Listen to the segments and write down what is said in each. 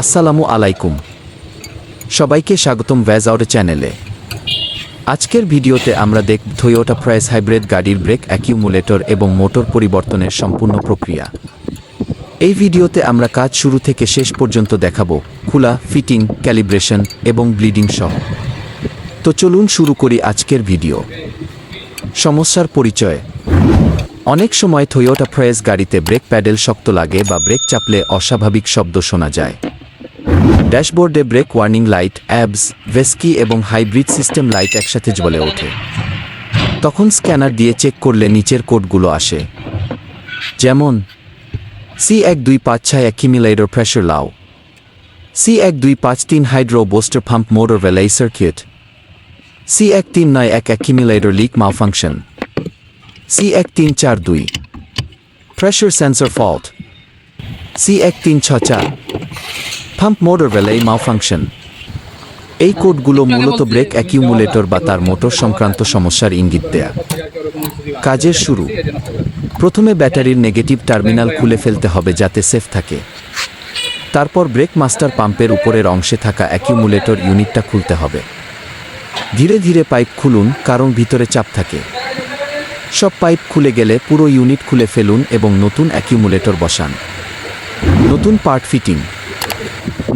আসসালামু আলাইকুম, সবাইকে স্বাগতম ভ্যাজ আউট চ্যানেলে। আজকের ভিডিওতে আমরা দেখব টয়োটা প্রাইস হাইব্রিড গাড়ির ব্রেক অ্যাকিউমুলেটর এবং মোটর পরিবর্তনের সম্পূর্ণ প্রক্রিয়া। এই ভিডিওতে আমরা কাজ শুরু থেকে শেষ পর্যন্ত দেখাবো, খোলা, ফিটিং, ক্যালিব্রেশন এবং ব্লিডিং সহ। তো চলুন শুরু করি আজকের ভিডিও। সমস্যার পরিচয়। অনেক সময় টয়োটা প্রাইস গাড়িতে ব্রেক প্যাডেল শক্ত লাগে বা ব্রেক চাপলে অস্বাভাবিক শব্দ শোনা যায়। ড্যাশবোর্ডে ব্রেক ওয়ার্নিং লাইট, অ্যাবস, ভেস্কি এবং হাইব্রিড সিস্টেম লাইট একসাথে জ্বলে ওঠে। তখন স্ক্যানার দিয়ে চেক করলে নিচের কোডগুলো আসে, যেমন C1256 Accumulator Pressure Low, C1253 Hydro Booster Pump Motor Relay Circuit, C1391 Accumulator Leak Malfunction, C1342 Pressure Sensor Fault, C1364 pump motor relay malfunction. এই কোডগুলো মূলত ব্রেক অ্যাকিউমুলেটর বা তার মোটর সংক্রান্ত সমস্যার ইঙ্গিত দেয়া। কাজের শুরু। প্রথমে ব্যাটারির নেগেটিভ টার্মিনাল খুলে ফেলতে হবে যাতে সেফ থাকে। তারপর ব্রেক মাস্টার পাম্পের উপরের অংশে থাকা অ্যাকিউমুলেটর ইউনিটটা খুলতে হবে। ধীরে ধীরে পাইপ খুলুন, কারণ ভিতরে চাপ থাকে। সব পাইপ খুলে গেলে পুরো ইউনিট খুলে ফেলুন এবং নতুন অ্যাকিউমুলেটর বসান। নতুন পার্ট ফিটিং।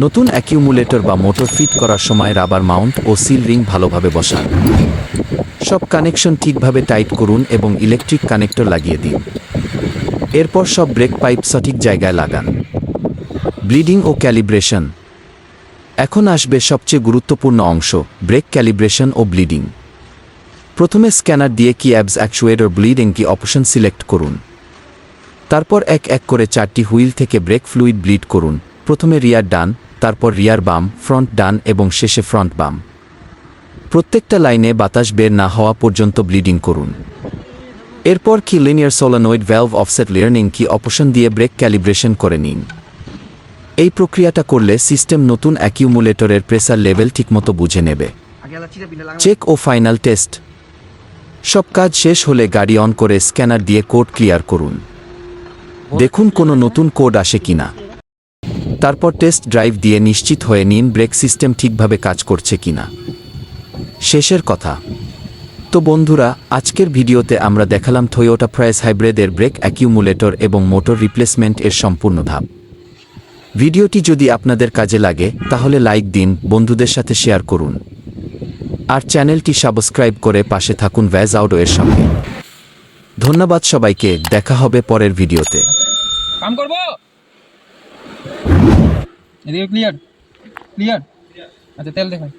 নতুন অ্যাকিউমুলেটর বা মোটর ফিট করার সময় রাবার মাউন্ট ও সিল রিং ভালোভাবে বসান। সব কানেকশন ঠিকভাবে টাইট করুন এবং ইলেকট্রিক কানেক্টর লাগিয়ে দিন। এরপর সব ব্রেক পাইপ সঠিক জায়গায় লাগান। ব্লিডিং ও ক্যালিব্রেশন। এখন আসবে সবচেয়ে গুরুত্বপূর্ণ অংশ, ব্রেক ক্যালিব্রেশন ও ব্লিডিং। প্রথমে স্ক্যানার দিয়ে কি অ্যাবস, অ্যাকচুয়েটর, ব্লিডিং কি অপশন সিলেক্ট করুন। তারপর এক এক করে 4টি হুইল থেকে ব্রেক ফ্লুইড ব্লিড করুন। প্রথমে রিয়ার ডান, তারপর রিয়ার বাম, ফ্রন্ট ডান এবং শেষে ফ্রন্ট বাম। প্রত্যেকটা লাইনে বাতাস বের না হওয়া পর্যন্ত ব্লিডিং করুন। এরপর কি linear solenoid valve offset learning কি অপশন দিয়ে ব্রেক ক্যালিব্রেশন করে নিন। এই প্রক্রিয়াটা করলে সিস্টেম নতুন অ্যাকিউমুলেটরের প্রেসার লেভেল ঠিকমতো বুঝে নেবে। চেক ও ফাইনাল টেস্ট। সব কাজ শেষ হলে গাড়ি অন করে স্ক্যানার দিয়ে কোড ক্লিয়ার করুন। দেখুন কোনো নতুন কোড আসে কিনা। তারপর টেস্ট ড্রাইভ দিয়ে নিশ্চিত হয়ে নিন ব্রেক সিস্টেম ঠিকভাবে কাজ করছে কিনা। শেষের কথা। তো বন্ধুরা, আজকের ভিডিওতে আমরা দেখালাম টয়োটা প্রাইস হাইব্রিডের ব্রেক অ্যাকিউমুলেটর এবং মোটর রিপ্লেসমেন্ট এর সম্পূর্ণ ধাপ। ভিডিওটি যদি আপনাদের কাজে লাগে তাহলে লাইক দিন, বন্ধুদের সাথে শেয়ার করুন আর চ্যানেলটি সাবস্ক্রাইব করে পাশে থাকুন ভ্যাজ আউট এর সঙ্গে। ধন্যবাদ সবাইকে, দেখা হবে পরের ভিডিওতে। কাম করব এদিকে ক্লিয়ার ক্লিয়ার। আচ্ছা তেল দেখাই।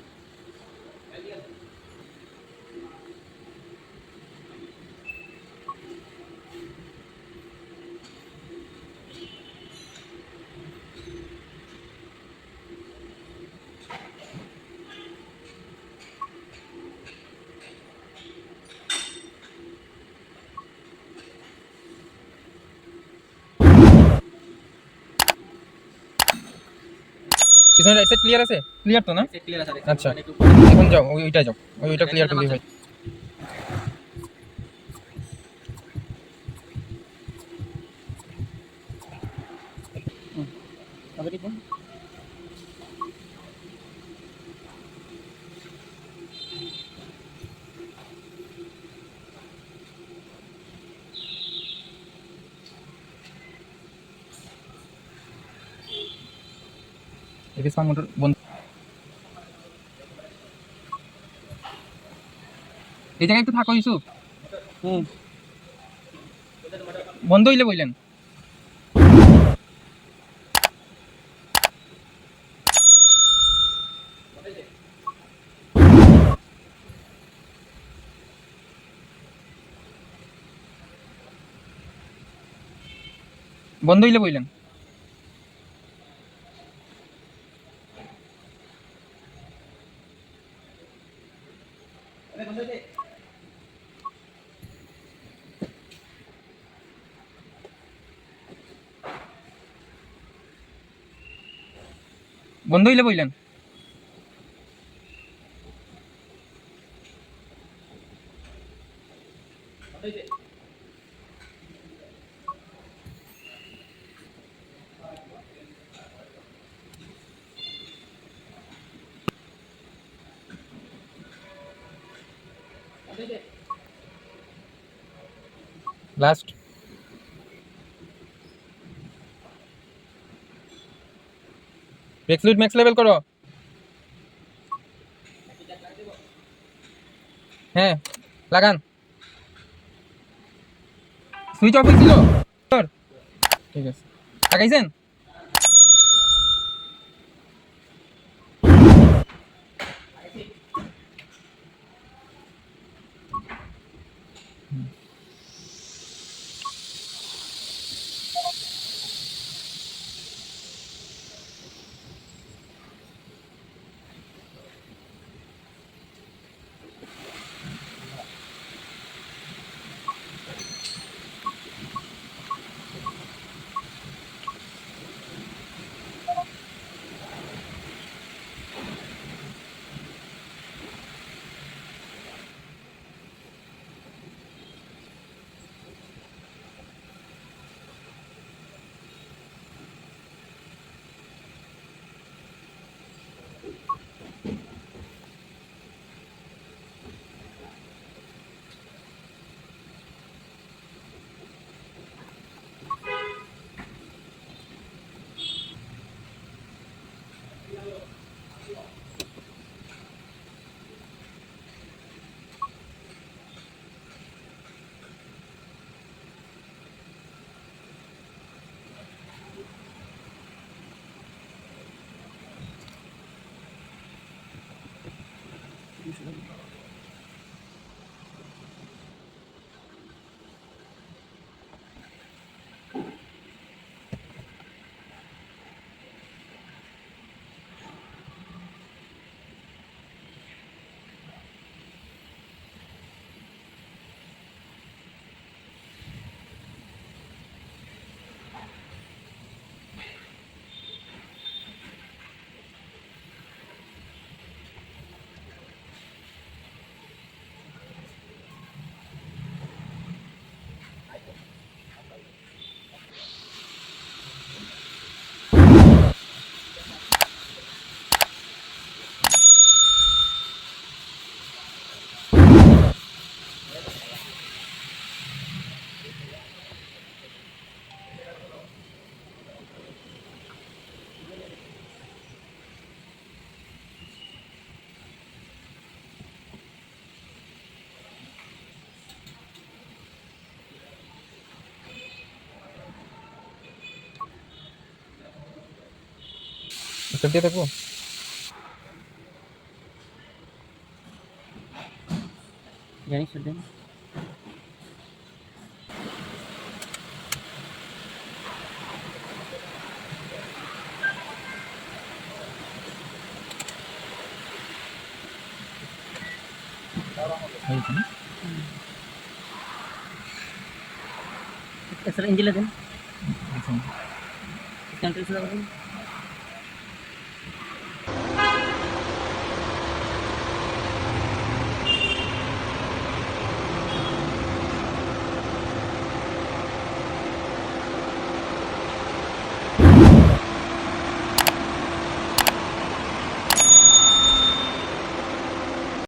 পিছনে রাইট সাইড ক্লিয়ার আছে? ক্লিয়ার তো না? ক্লিয়ার আছে। আচ্ছা এখন যাও, ওইটা যাও, ওইটা ক্লিয়ার করে দিই ভাই। আবার ঠিক এদিকে সাউন্ড মোটর বন্ধ। এই জায়গায় একটু থাকো ইউসুফ। বন্ধ হইলে বললেন। বন্ধ হইলে বললেন। বন্ধ হইলে বললেন। Last. Break fluid max level করো। হ্যাঁ লাগান। সুইচ অফ হয়েছিল। ঠিক আছে, লাগাইছেন? স্টেপ দিয়ে থাকবো। জানিস দেন ইঞ্জিলে দেন।